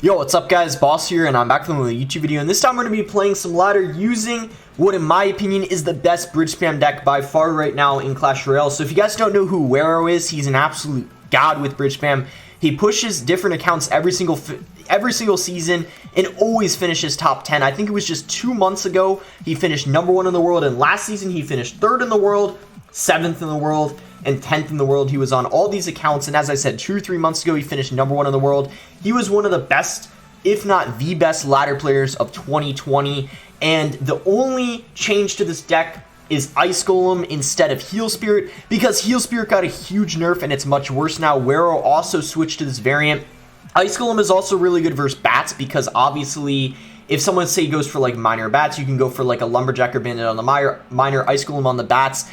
Yo, what's up guys, Boss here, and I'm back with another YouTube video, and this time we're going to be playing some ladder using what in my opinion is the best bridge spam deck by far right now in Clash Royale. So if you guys don't know who ROYALE is, he's an absolute god with bridge spam. He pushes different accounts every single season and always finishes top 10. I think it was just 2 months ago he finished #1 in the world, and last season he finished 3rd in the world, 7th in the world, and 10th in the world. He was on all these accounts, and as I said, 2 or 3 months ago he finished #1 in the world. He was one of the best, if not the best, ladder players of 2020, and the only change to this deck is Ice Golem instead of Heal Spirit, because Heal Spirit got a huge nerf and it's much worse now. ROYALE also switched to this variant. Ice Golem is also really good versus bats, because obviously if someone say goes for like minor bats, you can go for like a lumberjack or bandit on the minor, Ice Golem on the bats.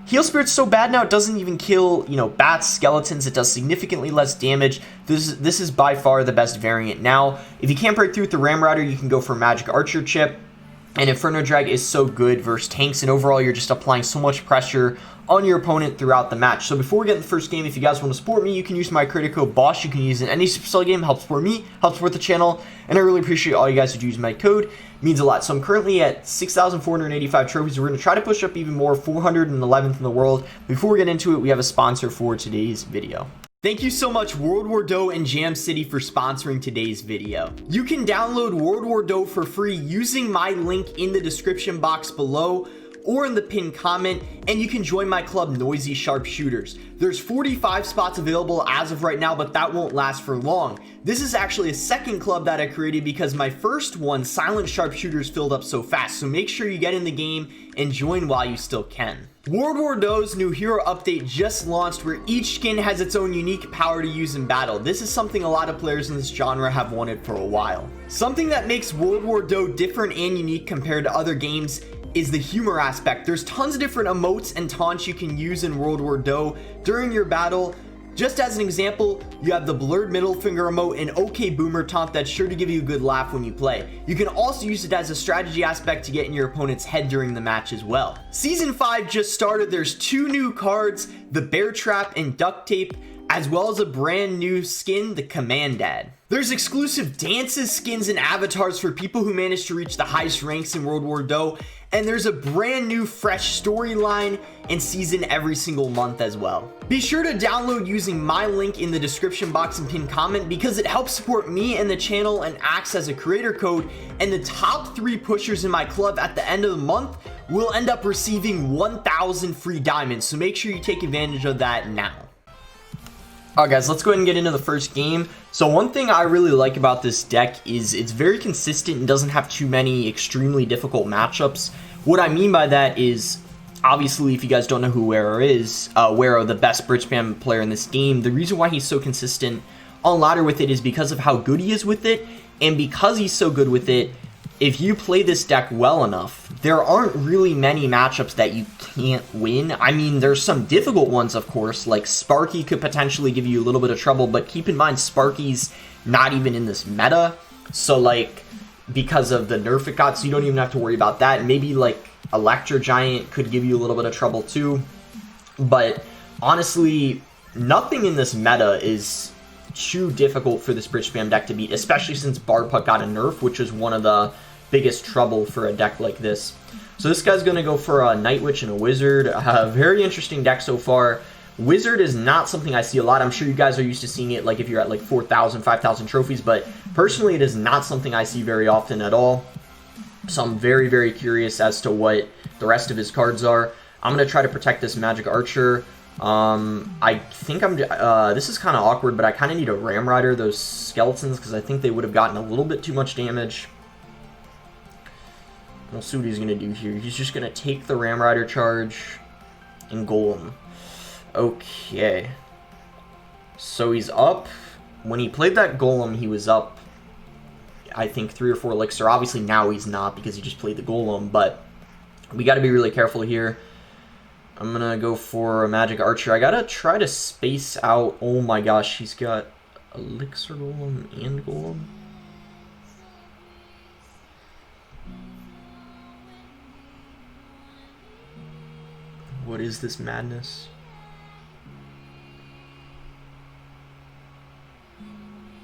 Heal Spirit's so bad now, it doesn't even kill, bats, skeletons. It does significantly less damage. This is by far the best variant. Now, if you can't break through with the Ram Rider, you can go for Magic Archer chip. And Inferno Drag is so good versus tanks, and overall you're just applying so much pressure on your opponent throughout the match. So before we get in the first game, if you guys want to support me, you can use my credit code BOSS. You can use it in any Supercell game. Helps support me, helps support the channel, and I really appreciate all you guys who use my code. It means a lot. So I'm currently at 6,485 trophies. We're going to try to push up even more, 411th in the world. Before we get into it, we have a sponsor for today's video. Thank you so much, World War Dough and Jam City, for sponsoring today's video. You can download World War Dough for free using my link in the description box below or in the pinned comment, and you can join my club, Noisy Sharpshooters. There's 45 spots available as of right now, but that won't last for long. This is actually a second club that I created because my first one, Silent Sharpshooters, filled up so fast, so make sure you get in the game and join while you still can. World War Dough's new hero update just launched, where each skin has its own unique power to use in battle. This is something a lot of players in this genre have wanted for a while. Something that makes World War Dough different and unique compared to other games is the humor aspect. There's tons of different emotes and taunts you can use in World War Dough during your battle. Just as an example, you have the blurred middle finger emote and OK Boomer taunt that's sure to give you a good laugh when you play. You can also use it as a strategy aspect to get in your opponent's head during the match as well. Season 5 just started. There's 2 new cards, the Bear Trap and Duct Tape, as well as a brand new skin, the Command Dad. There's exclusive dances, skins, and avatars for people who manage to reach the highest ranks in World War Dough, and there's a brand new fresh storyline and season every single month as well. Be sure to download using my link in the description box and pinned comment, because it helps support me and the channel and acts as a creator code, and the top 3 pushers in my club at the end of the month will end up receiving 1,000 free diamonds, so make sure you take advantage of that now. Alright guys, let's go ahead and get into the first game. So one thing I really like about this deck is it's very consistent and doesn't have too many extremely difficult matchups. What I mean by that is, obviously if you guys don't know who ROYALE is, ROYALE, the best bridge spam player in this game, the reason why he's so consistent on ladder with it is because of how good he is with it, and because he's so good with it, if you play this deck well enough, there aren't really many matchups that you can't win. I mean, there's some difficult ones, of course, like Sparky could potentially give you a little bit of trouble, but keep in mind, Sparky's not even in this meta, so like, because of the nerf it got, so you don't even have to worry about that. Maybe like Electro Giant could give you a little bit of trouble too, but honestly, nothing in this meta is too difficult for this bridge spam deck to beat, especially since Bard Puck got a nerf, which is one of the biggest trouble for a deck like this. So this guy's going to go for a Night Witch and a Wizard. Very interesting deck so far. Wizard is not something I see a lot. I'm sure you guys are used to seeing it like if you're at like 4,000, 5,000 trophies, but personally it is not something I see very often at all. So I'm very, very curious as to what the rest of his cards are. I'm going to try to protect this Magic Archer. I think this is kind of awkward, but I kind of need a Ram Rider, those skeletons, because I think they would have gotten a little bit too much damage. We'll see what he's going to do here. He's just going to take the Ram Rider charge and Golem. Okay. So he's up. When he played that Golem, he was up, I think, 3 or 4 elixir. Obviously now he's not because he just played the Golem, but we got to be really careful here. I'm going to go for a Magic Archer. I got to try to space out. Oh my gosh, he's got Elixir Golem and Golem. What is this madness?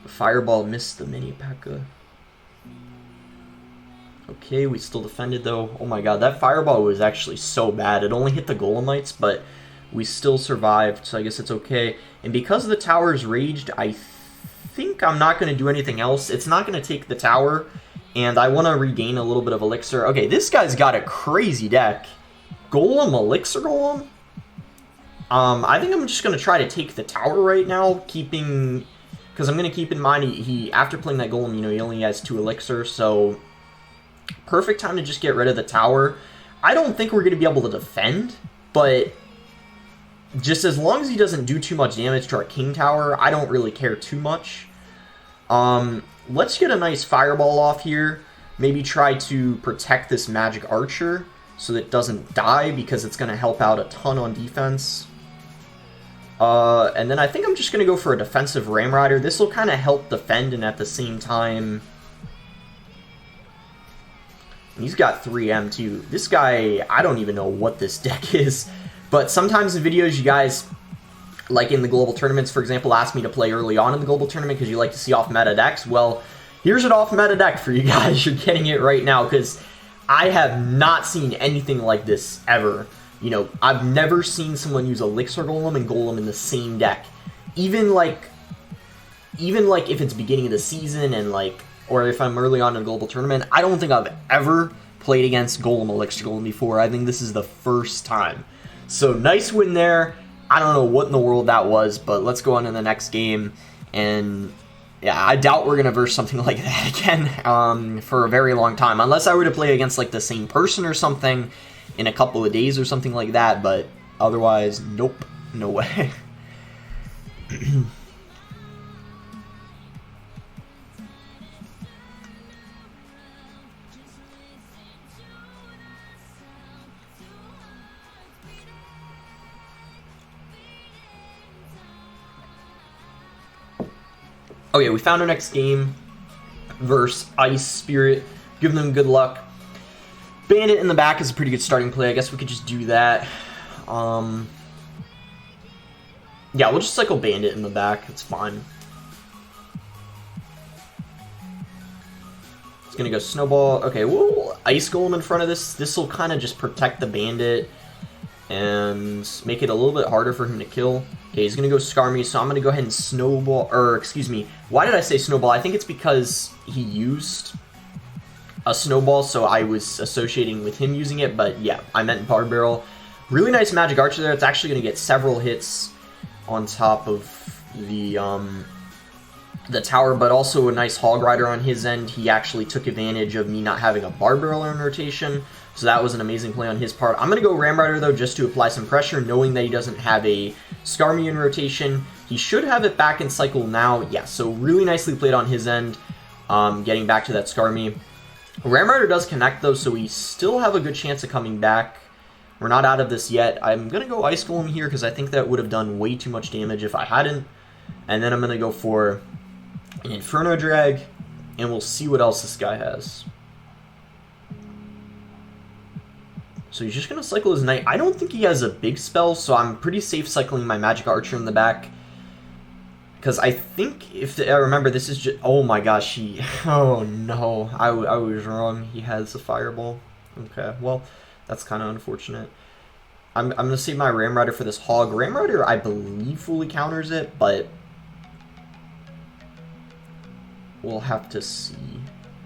Fireball missed the mini P.E.K.K.A. Okay, we still defended though. Oh my god, that fireball was actually so bad. It only hit the golemites, but we still survived, so I guess it's okay. And because the tower is raged, I think I'm not going to do anything else. It's not going to take the tower, and I want to regain a little bit of elixir. Okay, this guy's got a crazy deck. Golem, elixir golem? I think I'm just going to try to take the tower right now, keeping... Because I'm going to keep in mind, he after playing that golem, you know, he only has 2 elixir, so... Perfect time to just get rid of the tower. I don't think we're going to be able to defend, but just as long as he doesn't do too much damage to our king tower, I don't really care too much. Let's get a nice fireball off here. Maybe try to protect this magic archer so that it doesn't die, because it's going to help out a ton on defense. And then I think I'm just going to go for a defensive ram rider. This will kind of help defend, and at the same time... He's got 3M too. This guy, I don't even know what this deck is. But sometimes in videos, you guys, like in the global tournaments, for example, ask me to play early on in the global tournament because you like to see off-meta decks. Well, here's an off-meta deck for you guys. You're getting it right now because I have not seen anything like this ever. You know, I've never seen someone use Elixir Golem and Golem in the same deck. Even like if it's beginning of the season and like... Or if I'm early on in a global tournament, I don't think I've ever played against Golem Elixir Golem before. I think this is the first time. So nice win there. I don't know what in the world that was, but let's go on to the next game. And yeah, I doubt we're going to verse something like that again for a very long time. Unless I were to play against like the same person or something in a couple of days or something like that. But otherwise, nope, no way. Okay, we found our next game versus Ice Spirit. Give them good luck. Bandit in the back is a pretty good starting play. I guess we could just do that. Yeah, we'll just cycle Bandit in the back. It's fine. It's going to go Snowball. Okay, we'll Ice Golem in front of this. This will kind of just protect the Bandit and make it a little bit harder for him to kill. Okay, he's going to go Scar me, so I'm going to go ahead and Snowball, or excuse me, why did I say Snowball? I think it's because he used a Snowball, so I was associating with him using it, but yeah, I meant Barb Barrel. Really nice Magic Archer there. It's actually going to get several hits on top of the tower, but also a nice Hog Rider on his end. He actually took advantage of me not having a Barb Barrel in rotation, so that was an amazing play on his part. I'm going to go Ram Rider, though, just to apply some pressure, knowing that he doesn't have a Scar me in rotation. He should have it back in cycle now. Yeah, so really nicely played on his end, getting back to that Scar me. Ram Rider does connect, though, so we still have a good chance of coming back. We're not out of this yet. I'm going to go Ice Golem here because I think that would have done way too much damage if I hadn't. And then I'm going to go for an Inferno Drag, and we'll see what else this guy has. So he's just going to cycle his Knight. I don't think he has a big spell, so I'm pretty safe cycling my Magic Archer in the back. Because I think, if I remember, this is just... Oh my gosh, he... Oh no, I was wrong. He has a Fireball. Okay, well, that's kind of unfortunate. I'm going to save my Ram Rider for this Hog. Ram Rider, I believe, fully counters it, but... We'll have to see.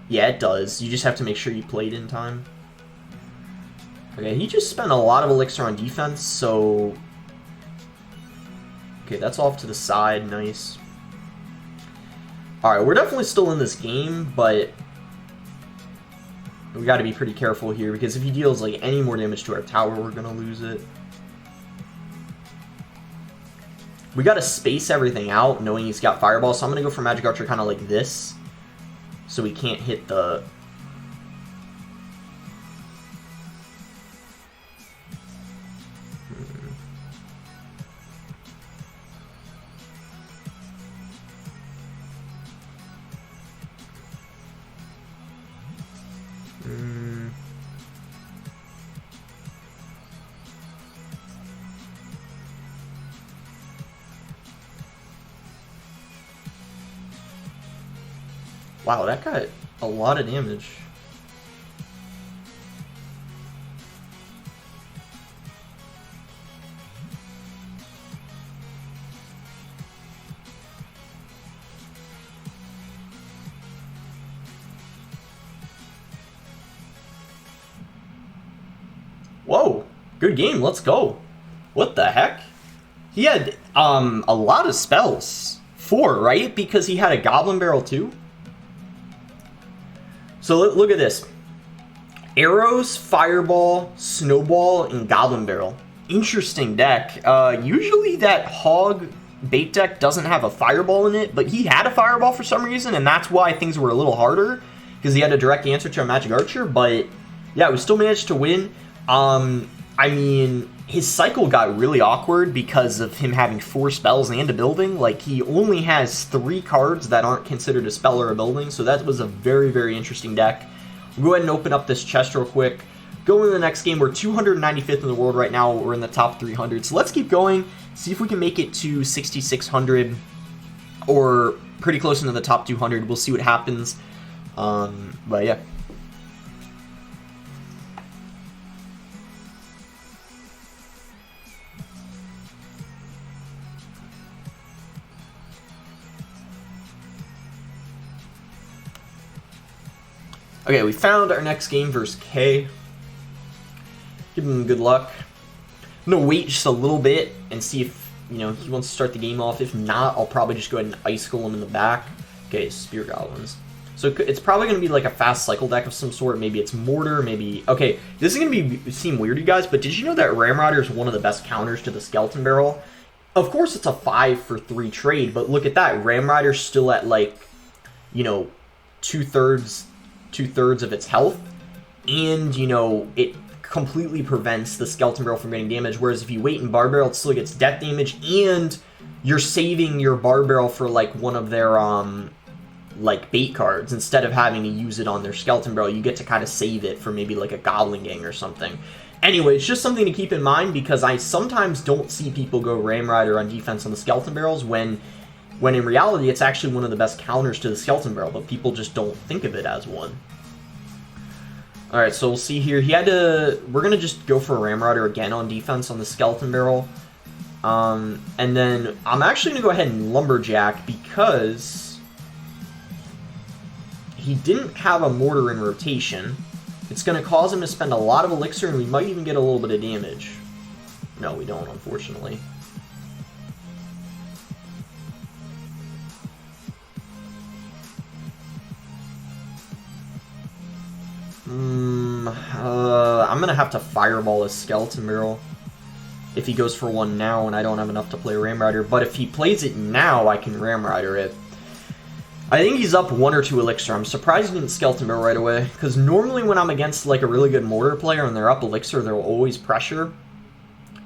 Yeah, it does. You just have to make sure you played in time. Okay, he just spent a lot of elixir on defense, so... Okay, that's off to the side. Nice. Alright, we're definitely still in this game, but... We gotta be pretty careful here, because if he deals, like, any more damage to our tower, we're gonna lose it. We gotta space everything out, knowing he's got Fireball, so I'm gonna go for Magic Archer kind of like this, so we can't hit the... Wow, that got a lot of damage. Whoa, good game, let's go. What the heck? He had a lot of spells. 4, right? Because he had a Goblin Barrel too. So look at this. Arrows, Fireball, Snowball, and Goblin Barrel. Interesting deck. Usually that Hog bait deck doesn't have a Fireball in it, but he had a Fireball for some reason, and that's why things were a little harder, because he had a direct answer to a Magic Archer, but yeah, we still managed to win. I mean, his cycle got really awkward because of him having 4 spells and a building. Like, he only has 3 cards that aren't considered a spell or a building, so that was a very, very interesting deck. We'll go ahead and open up this chest real quick. Go into the next game. We're 295th in the world right now. We're in the top 300, so let's keep going, see if we can make it to 6,600 or pretty close into the top 200. We'll see what happens, but yeah. Okay, we found our next game versus K. Give him good luck. I'm going to wait just a little bit and see if, you know, he wants to start the game off. If not, I'll probably just go ahead and Ice Golem in the back. Okay, Spear Goblins. So it's probably going to be like a fast cycle deck of some sort. Maybe it's Mortar, maybe... Okay, this is going to seem weird, you guys, but did you know that Ramrider is one of the best counters to the Skeleton Barrel? Of course, it's a 5 for 3 trade, but look at that. Ramrider's still at, like, you know, two-thirds of its health, and, you know, it completely prevents the Skeleton Barrel from getting damage, whereas if you wait in Bar Barrel, it still gets death damage, and you're saving your Bar Barrel for, like, one of their, like, bait cards. Instead of having to use it on their Skeleton Barrel, you get to kind of save it for maybe, like, a Goblin Gang or something. Anyway, it's just something to keep in mind, because I sometimes don't see people go Ramrider on defense on the Skeleton Barrels, when in reality, it's actually one of the best counters to the Skeleton Barrel, but people just don't think of it as one. Alright, so we'll see here. He had to... We're going to just go for a Ramrider again on defense on the Skeleton Barrel. And then I'm actually going to go ahead and Lumberjack, because he didn't have a Mortar in rotation. It's going to cause him to spend a lot of Elixir, and we might even get a little bit of damage. No, we don't, unfortunately. I'm going to have to Fireball his Skeleton Barrel if he goes for one now and I don't have enough to play Ramrider. But if he plays it now, I can Ramrider it. I think he's up 1 or 2 Elixir. I'm surprised he didn't Skeleton Barrel right away, because normally when I'm against like a really good Mortar player and they're up Elixir, they'll always pressure.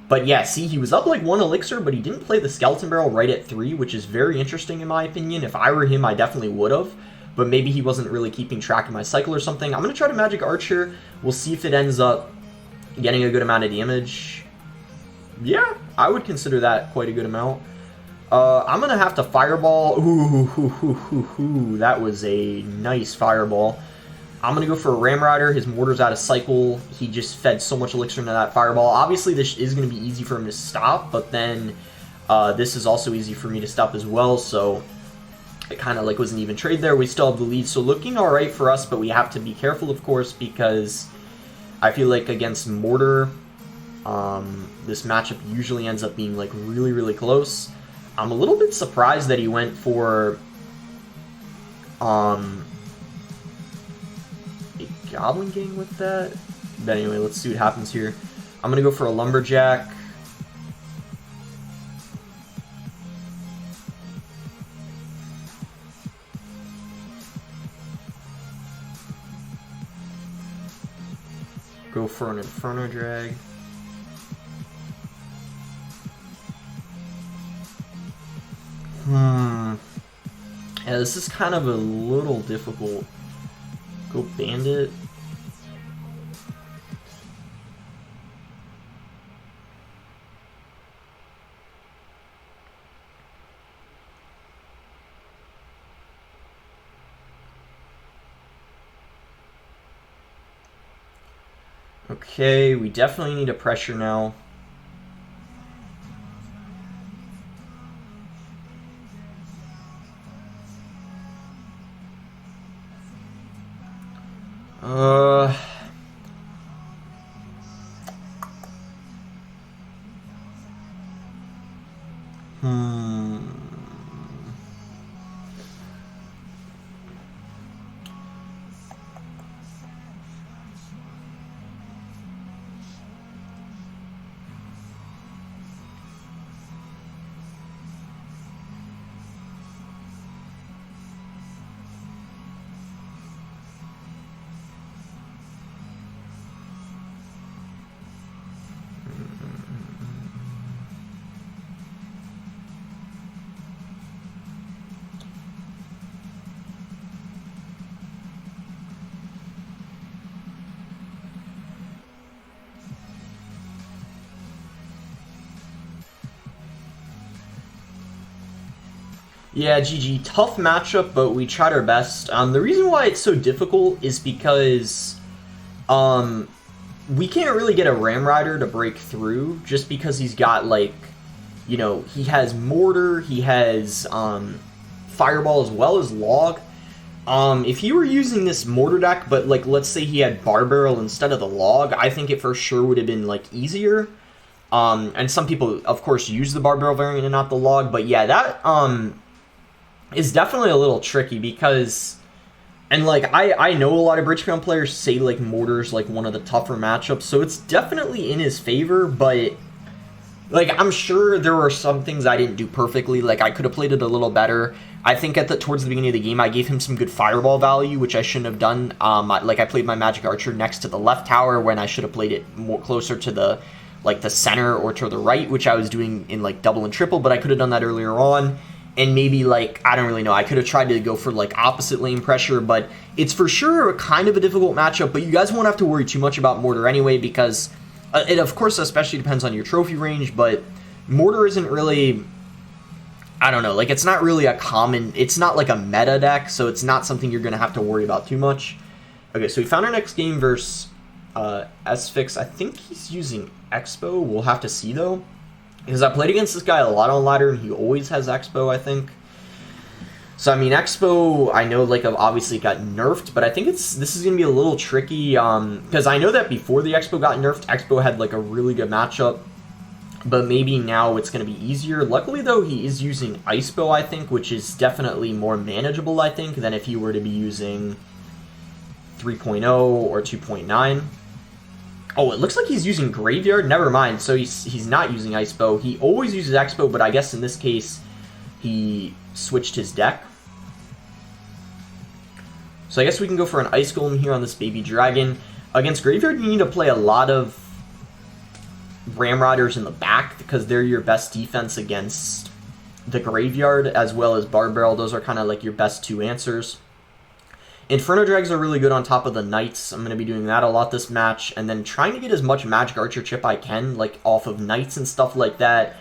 But yeah, see, he was up like 1 Elixir, but he didn't play the Skeleton Barrel right at 3, which is very interesting in my opinion. If I were him, I definitely would have. But maybe he wasn't really keeping track of my cycle or something. I'm going to try to Magic Archer. We'll see if it ends up getting a good amount of damage. Yeah, I would consider that quite a good amount. I'm going to have to Fireball. Ooh, that was a nice Fireball. I'm going to go for a Ramrider. His Mortar's out of cycle. He just fed so much Elixir into that Fireball. Obviously, this is going to be easy for him to stop, but then this is also easy for me to stop as well, so... It kind of like was an even trade there. We still have the lead, so looking alright for us, but we have to be careful, of course, because I feel like against Mortar, this matchup usually ends up being like really, really close. I'm a little bit surprised that he went for a Goblin Gang with that. But anyway, let's see what happens here. I'm going to go for a Lumberjack. Go for an Inferno Drag. Yeah, this is kind of a little difficult. Go Bandit. Okay, we definitely need a pressure now. Yeah, GG. Tough matchup, but we tried our best. The reason why it's so difficult is because we can't really get a Ram Rider to break through just because he's got, like, you know, he has Mortar, he has Fireball as well as Log. If he were using this Mortar deck, but, like, let's say he had Bar Barrel instead of the Log, I think it for sure would have been, like, easier. And some people, of course, use the Bar Barrel variant and not the Log, but yeah, that is definitely a little tricky because, and like I know a lot of Bridgecraft players say like Mortar's like one of the tougher matchups, so it's definitely in his favor, but like I'm sure there were some things I didn't do perfectly. Like I could have played it a little better. I think towards the beginning of the game I gave him some good fireball value, which I shouldn't have done. Like I played my Magic Archer next to the left tower when I should have played it more closer to the center or to the right, which I was doing in like double and triple, but I could have done that earlier on. And maybe, like, I don't really know, I could have tried to go for, like, opposite lane pressure, but it's for sure kind of a difficult matchup, but you guys won't have to worry too much about Mortar anyway, because it, of course, especially depends on your trophy range, but Mortar isn't really, I don't know, like, it's not really a common, it's not like a meta deck, so it's not something you're going to have to worry about too much. Okay, so we found our next game versus S-Fix. I think he's using Expo. We'll have to see, though. Because I played against this guy a lot on ladder, and he always has Expo, I think. So, I mean, Expo, I know, like, obviously got nerfed, but I think this is going to be a little tricky, because I know that before the Expo got nerfed, Expo had, like, a really good matchup, but maybe now it's going to be easier. Luckily, though, he is using Icepo, I think, which is definitely more manageable, I think, than if he were to be using 3.0 or 2.9. Oh, it looks like he's using Graveyard. Never mind. So he's not using Icepo. He always uses Expo, but I guess in this case, he switched his deck. So I guess we can go for an Ice Golem here on this Baby Dragon. Against Graveyard, you need to play a lot of Ram Riders in the back because they're your best defense against the Graveyard, as well as Bar Barrel. Those are kind of like your best two answers. Inferno Drags are really good on top of the Knights. I'm going to be doing that a lot this match. And then trying to get as much Magic Archer chip I can, like off of Knights and stuff like that.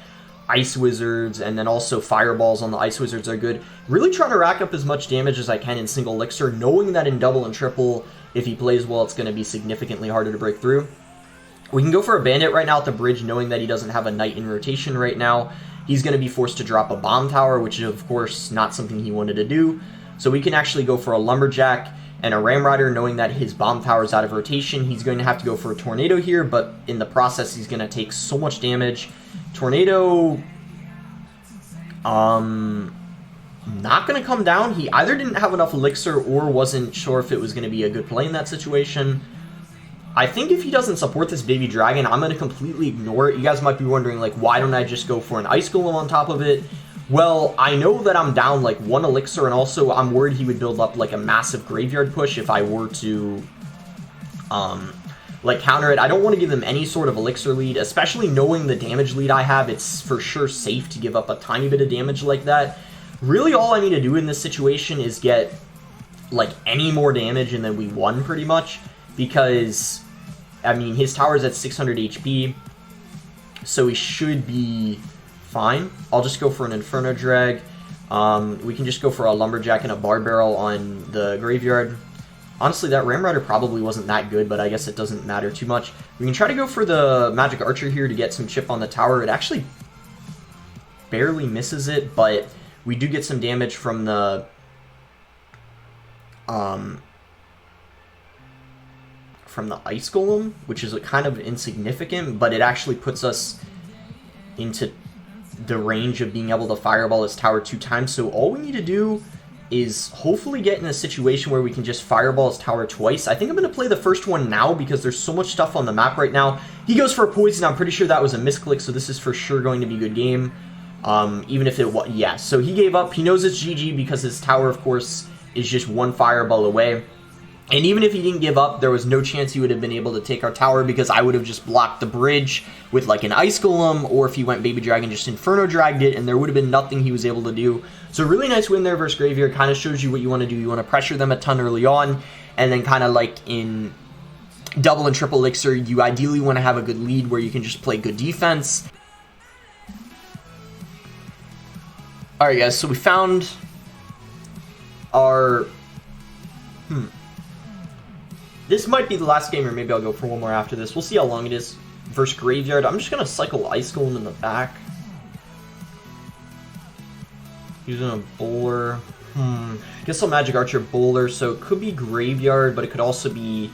Ice Wizards, and then also Fireballs on the Ice Wizards are good. Really trying to rack up as much damage as I can in single elixir, knowing that in double and triple, if he plays well, it's going to be significantly harder to break through. We can go for a Bandit right now at the bridge, knowing that he doesn't have a Knight in rotation right now. He's going to be forced to drop a Bomb Tower, which is, of course, not something he wanted to do. So we can actually go for a Lumberjack and a Ram Rider, knowing that his Bomb Tower is out of rotation. He's going to have to go for a Tornado here, but in the process, he's going to take so much damage. Tornado, not going to come down. He either didn't have enough Elixir or wasn't sure if it was going to be a good play in that situation. I think if he doesn't support this Baby Dragon, I'm going to completely ignore it. You guys might be wondering, like, why don't I just go for an Ice Golem on top of it? Well, I know that I'm down, like, 1 Elixir, and also I'm worried he would build up, like, a massive Graveyard push if I were to, like, counter it. I don't want to give him any sort of Elixir lead, especially knowing the damage lead I have. It's for sure safe to give up a tiny bit of damage like that. Really, all I need to do in this situation is get, like, any more damage, and then we won, pretty much, because, I mean, his tower's at 600 HP, so he should be fine. I'll just go for an Inferno Drag. We can just go for a Lumberjack and a Bar Barrel on the Graveyard. Honestly, that Ramrider probably wasn't that good, but I guess it doesn't matter too much. We can try to go for the Magic Archer here to get some chip on the tower. It actually barely misses it, but we do get some damage from the Ice Golem, which is kind of insignificant, but it actually puts us into the range of being able to fireball his tower 2 times. So all we need to do is hopefully get in a situation where we can just fireball his tower twice. I think I'm going to play the first one now because there's so much stuff on the map right now. He goes for a poison. I'm pretty sure that was a misclick, so this is for sure going to be a good game. Even if it was, yeah. So he gave up. He knows it's GG because his tower, of course, is just 1 fireball away. And even if he didn't give up, there was no chance he would have been able to take our tower because I would have just blocked the bridge with like an Ice Golem, or if he went Baby Dragon, just Inferno Dragged it, and there would have been nothing he was able to do. So really nice win there versus Graveyard. Kind of shows you what you want to do. You want to pressure them a ton early on, and then kind of like in double and triple elixir, you ideally want to have a good lead where you can just play good defense. Alright guys, so we found our... This might be the last game, or maybe I'll go for one more after this. We'll see how long it is. Versus Graveyard. I'm just going to cycle Ice Golem in the back. Using a bowler. I guess I'll Magic Archer bowler, so it could be Graveyard, but it could also be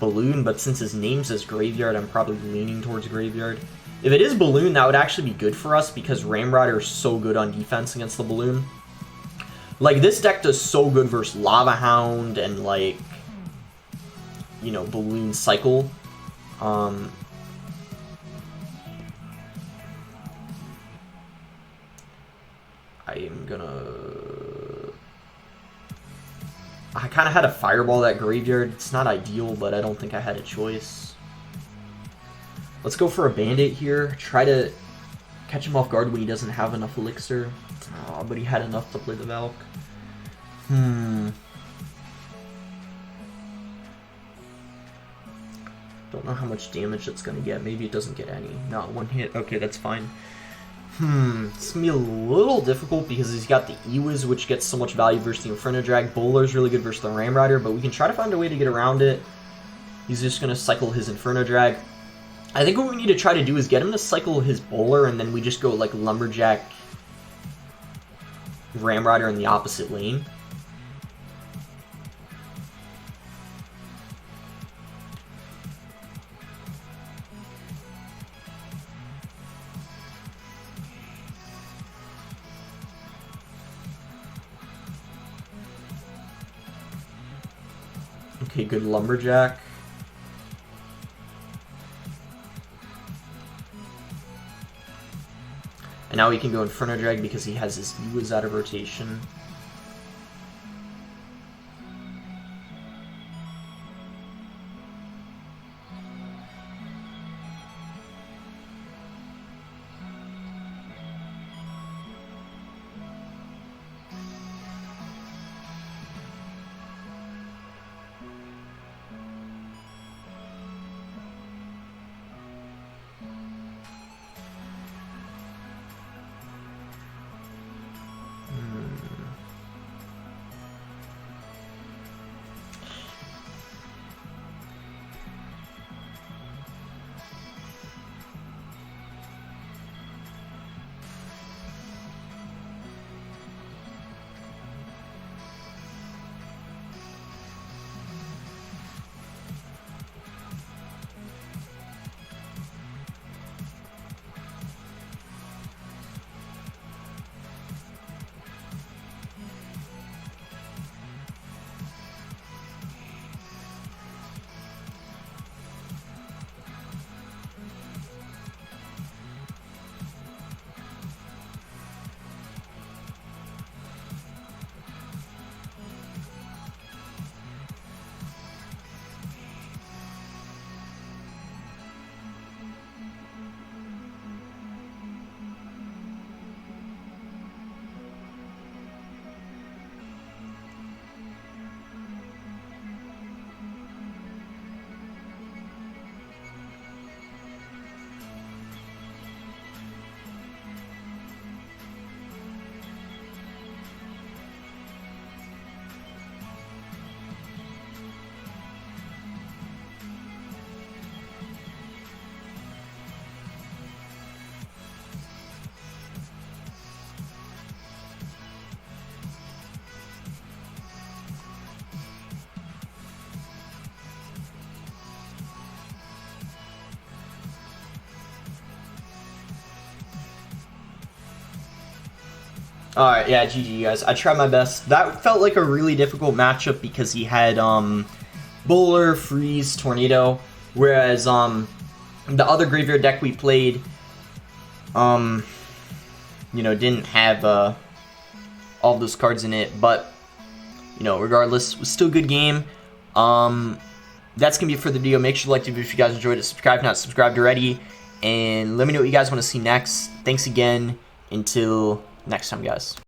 Balloon. But since his name says Graveyard, I'm probably leaning towards Graveyard. If it is Balloon, that would actually be good for us because Ramrider is so good on defense against the Balloon. Like, this deck does so good versus Lava Hound and, like, you know, Balloon Cycle. I am gonna... I kind of had a Fireball that Graveyard. It's not ideal, but I don't think I had a choice. Let's go for a Bandit here. Try to catch him off guard when he doesn't have enough Elixir. Oh, but he had enough to play the Valk. Don't know how much damage it's going to get. Maybe it doesn't get any. Not 1 hit. Okay, that's fine. It's going to be a little difficult because he's got the Ewiz, which gets so much value versus the Inferno Drag. Bowler's really good versus the Ramrider, but we can try to find a way to get around it. He's just going to cycle his Inferno Drag. I think what we need to try to do is get him to cycle his Bowler, and then we just go like Lumberjack, Ramrider in the opposite lane. Okay, good Lumberjack. And now he can go Inferno Drag because he has his Ewiz out of rotation. Alright, yeah, GG, guys. I tried my best. That felt like a really difficult matchup because he had, Bowler, Freeze, Tornado, whereas, the other graveyard deck we played, you know, didn't have, all those cards in it, but, you know, regardless, it was still a good game. That's gonna be it for the video. Make sure to like the video if you guys enjoyed it. Subscribe if not subscribed already, and let me know what you guys want to see next. Thanks again. Until next time, guys.